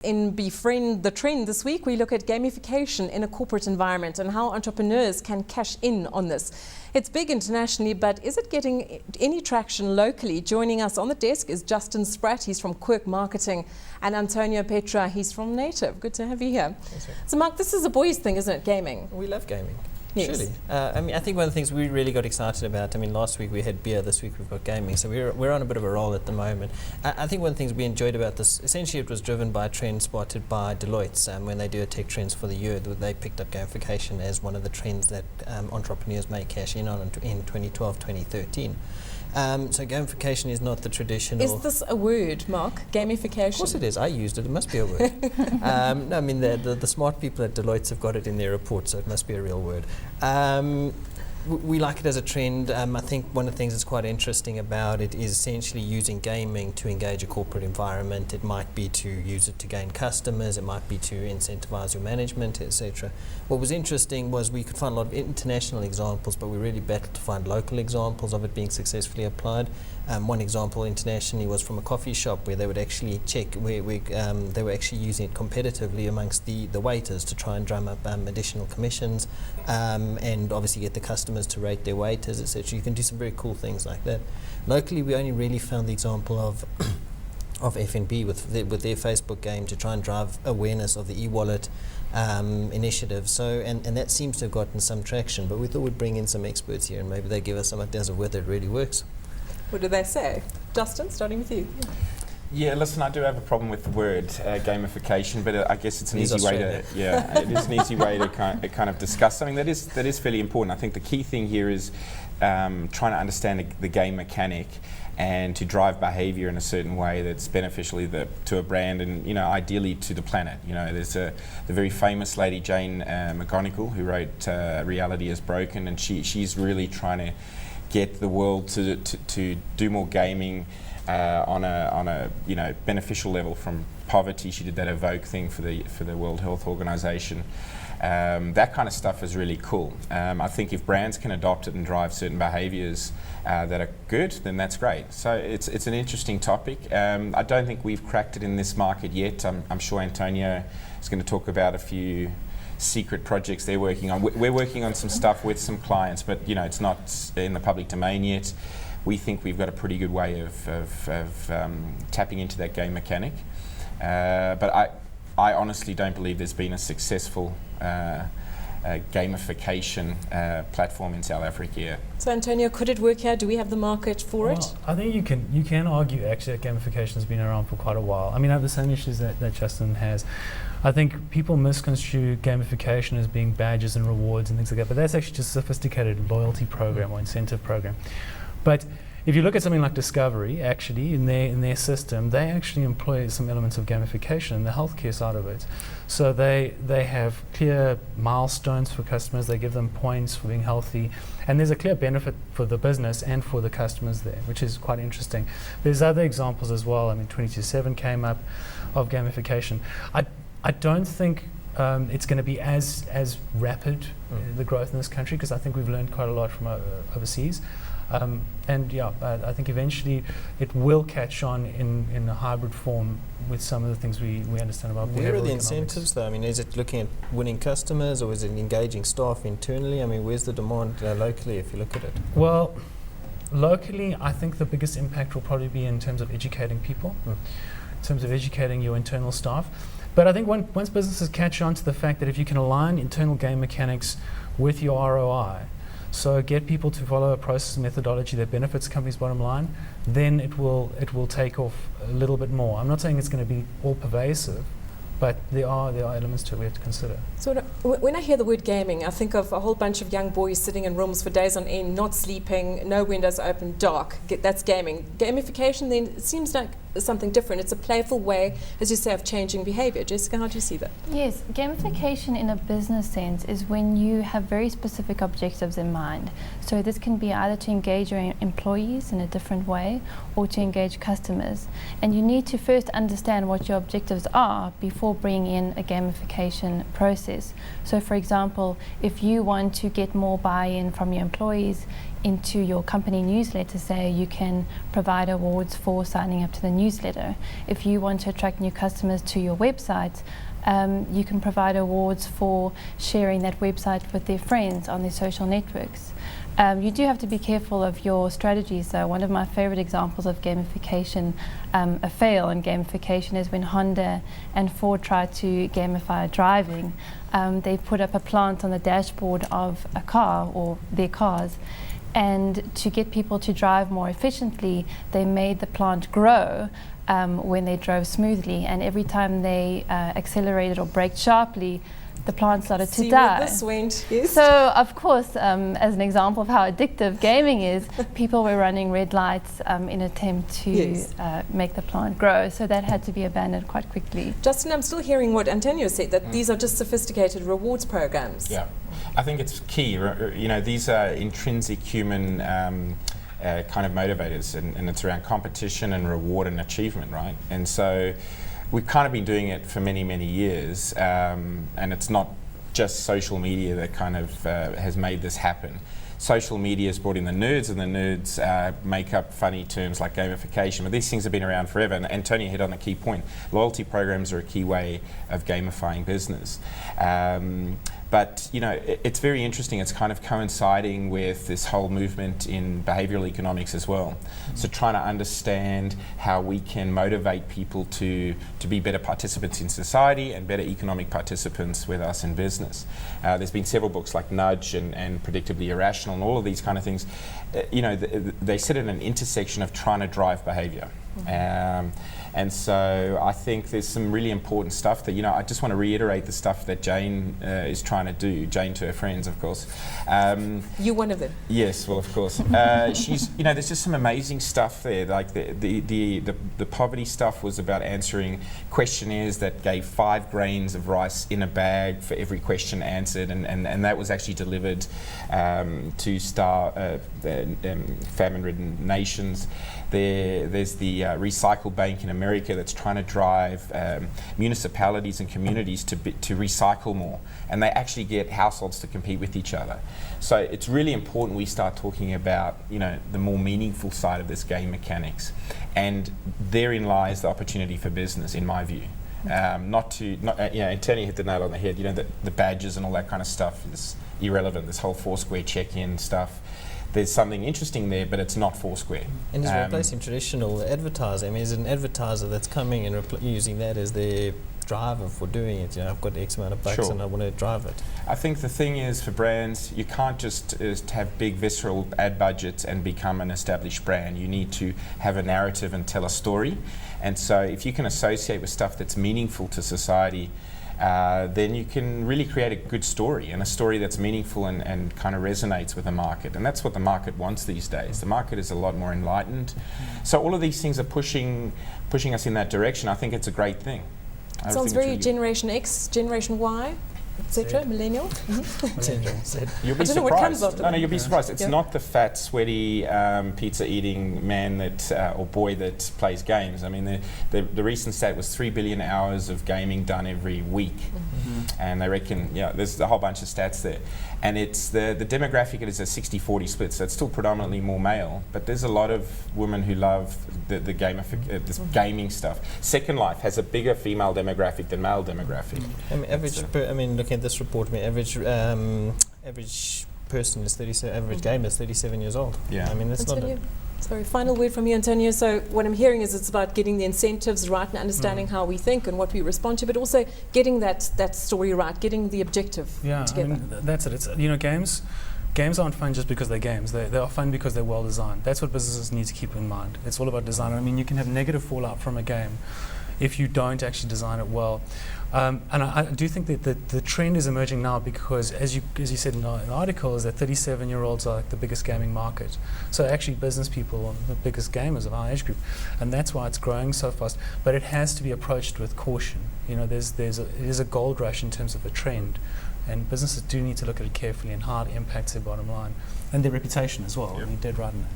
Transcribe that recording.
In Befriend the Trend this week, we look at gamification in a corporate environment and how entrepreneurs can cash in on this. It's big internationally, but is it getting any traction locally? Joining us on the desk is Justin Spratt. He's from Quirk Marketing, and Antonio Petra. He's from Native. Good to have you here. So, Mark, this is a boys' thing, isn't it? Gaming. We love gaming. Yes. Surely. I think one of the things we really got excited about, last week we had beer, this week we've got gaming, so we're on a bit of a roll at the moment. I think one of the things we enjoyed about this, essentially it was driven by a trend spotted by Deloitte. When they do a tech trends for the year, they picked up gamification as one of the trends that entrepreneurs may cash in on in 2012, 2013. So gamification is not the traditional... Is this a word, Mark? Gamification? Of course it is. I used it. It must be a word. No, the smart people at Deloitte have got it in their report, so it must be a real word. We like it as a trend. I think one of the things that's quite interesting about it is essentially using gaming to engage a corporate environment. It might be to use it to gain customers, it might be to incentivize your management, etc. What was interesting was we could find a lot of international examples, but we really battled to find local examples of it being successfully applied. One example internationally was from a coffee shop where they would actually check, they were actually using it competitively amongst the waiters to try and drum up additional commissions and obviously get the customers to rate their waiters, etc. You can do some very cool things like that. Locally, we only really found the example of FNB with their Facebook game to try and drive awareness of the e-wallet initiative. So, and that seems to have gotten some traction, but we thought we'd bring in some experts here and maybe they give us some ideas of whether it really works. What do they say? Justin, starting with you. Yeah, listen, I do have a problem with the word gamification, but I guess it's an easy way to, it is an easy way to kind of discuss something that is fairly important. I think the key thing here is trying to understand the game mechanic and to drive behaviour in a certain way that's beneficial either to a brand and ideally to the planet. There's the very famous lady Jane McGonigal who wrote Reality is Broken, and she's really trying to get the world to do more gaming on a beneficial level from poverty. She did that Evoke thing for the World Health Organization. That kind of stuff is really cool. I think if brands can adopt it and drive certain behaviors that are good, then that's great. So it's an interesting topic. I don't think we've cracked it in this market yet. I'm sure Antonio is going to talk about a few secret projects they're working on. We're working on some stuff with some clients, but it's not in the public domain yet. We think we've got a pretty good way of tapping into that game mechanic. But I honestly don't believe there's been a successful gamification platform in South Africa yet. So Antonio, could it work here? Do we have the market for it? I think you can argue actually that gamification has been around for quite a while. I have the same issues that Justin has. I think people misconstrue gamification as being badges and rewards and things like that, but that's actually just a sophisticated loyalty program or incentive program. But if you look at something like Discovery, actually in their system, they actually employ some elements of gamification in the healthcare side of it. So they have clear milestones for customers. They give them points for being healthy, and there's a clear benefit for the business and for the customers there, which is quite interesting. There's other examples as well. 22/7 came up of gamification. I don't think it's going to be as rapid the growth in this country, because I think we've learned quite a lot from overseas. I think eventually it will catch on in a hybrid form with some of the things we understand about behavioral Where are the economics. incentives though? Is it looking at winning customers, or is it engaging staff internally? Where's the demand locally if you look at it? Well, locally I think the biggest impact will probably be in terms of educating people, in terms of educating your internal staff. But I think once businesses catch on to the fact that if you can align internal game mechanics with your ROI, so get people to follow a process and methodology that benefits the company's bottom line, then it will take off a little bit more. I'm not saying it's going to be all pervasive, but there are elements to it we have to consider. So when I hear the word gaming, I think of a whole bunch of young boys sitting in rooms for days on end, not sleeping, no windows open, dark. That's gaming. Gamification then, it seems like something different. It's a playful way, as you say, of changing behavior. Jessica, how do you see that? Yes, gamification in a business sense is when you have very specific objectives in mind. So this can be either to engage your employees in a different way or to engage customers. And you need to first understand what your objectives are before before bringing in a gamification process. So for example, if you want to get more buy-in from your employees into your company newsletter, say, you can provide awards for signing up to the newsletter. If you want to attract new customers to your website, you can provide awards for sharing that website with their friends on their social networks. You do have to be careful of your strategies. So one of my favorite examples of gamification, a fail in gamification, is when Honda and Ford tried to gamify driving. They put up a plant on the dashboard of a car or their cars, and to get people to drive more efficiently, they made the plant grow when they drove smoothly, and every time they accelerated or braked sharply, the plant started to die. Where this went, yes. So, of course, as an example of how addictive gaming is, people were running red lights in an attempt to make the plant grow. So that had to be abandoned quite quickly. Justin, I'm still hearing what Antonio said, that these are just sophisticated rewards programs. Yeah, I think it's key. You know, these are intrinsic human kind of motivators, and it's around competition and reward and achievement, right? And so we've kind of been doing it for many, many years, and it's not just social media that kind of has made this happen. Social media has brought in the nerds, and the nerds make up funny terms like gamification, but these things have been around forever, and Antonio hit on a key point. Loyalty programs are a key way of gamifying business. But you know, it's very interesting. It's kind of coinciding with this whole movement in behavioral economics as well. So trying to understand how we can motivate people to be better participants in society and better economic participants with us in business. There's been several books like Nudge and Predictably Irrational and all of these kind of things. You know, they sit at an intersection of trying to drive behavior. And so I think there's some really important stuff that, you know, I just want to reiterate the stuff that Jane is trying to do. Jane to her friends, of course. You're one of them. Yes, well, of course. She's, you know, there's just some amazing stuff there. Like the poverty stuff was about answering questionnaires that gave 5 grains of rice in a bag for every question answered, and that was actually delivered to famine-ridden nations. There's the Recycle Bank in America that's trying to drive municipalities and communities to recycle more, and they actually get households to compete with each other. So it's really important we start talking about, you know, the more meaningful side of this game mechanics, and therein lies the opportunity for business, in my view. You know, Antonio hit the nail on the head. You know, the badges and all that kind of stuff is irrelevant. This whole Foursquare check-in stuff. There's something interesting there, but it's not Foursquare. And it's replacing traditional advertising. I mean, is it an advertiser that's coming and using that as their driver for doing it? You know, I've got X amount of bucks and I want to drive it. I think the thing is, for brands, you can't just have big visceral ad budgets and become an established brand. You need to have a narrative and tell a story. And so if you can associate with stuff that's meaningful to society, then you can really create a good story, and a story that's meaningful and kind of resonates with the market. And that's what the market wants these days. The market is a lot more enlightened. So all of these things are pushing us in that direction. I think it's a great thing. Sounds very Generation X, Generation Y, etc., millennial. You'll be surprised. No, you'll be surprised. It's not the fat, sweaty, pizza-eating man that or boy that plays games. I mean, the recent stat was 3 billion hours of gaming done every week, and they reckon, there's a whole bunch of stats there. And it's the demographic is a 60-40 split, so it's still predominantly more male, but there's a lot of women who love this gaming stuff. Second Life has a bigger female demographic than male demographic. Looking at this report, average person is 37. Average gamer is 37 years old. Yeah, I mean that's Antonio. Sorry, final word from you, Antonio. So what I'm hearing is it's about getting the incentives right and understanding how we think and what we respond to, but also getting that story right, getting the objective together. I mean, that's it. It's games aren't fun just because they're games. They are fun because they're well designed. That's what businesses need to keep in mind. It's all about design. I mean, you can have negative fallout from a game if you don't actually design it well. And I do think that the trend is emerging now because, as you said in the article, is that 37-year-olds are like the biggest gaming market. So actually business people are the biggest gamers of our age group. And that's why it's growing so fast. But it has to be approached with caution. You know, it is a gold rush in terms of a trend. And businesses do need to look at it carefully and how it impacts their bottom line. And their reputation as well. Yep. I mean, dead right in that.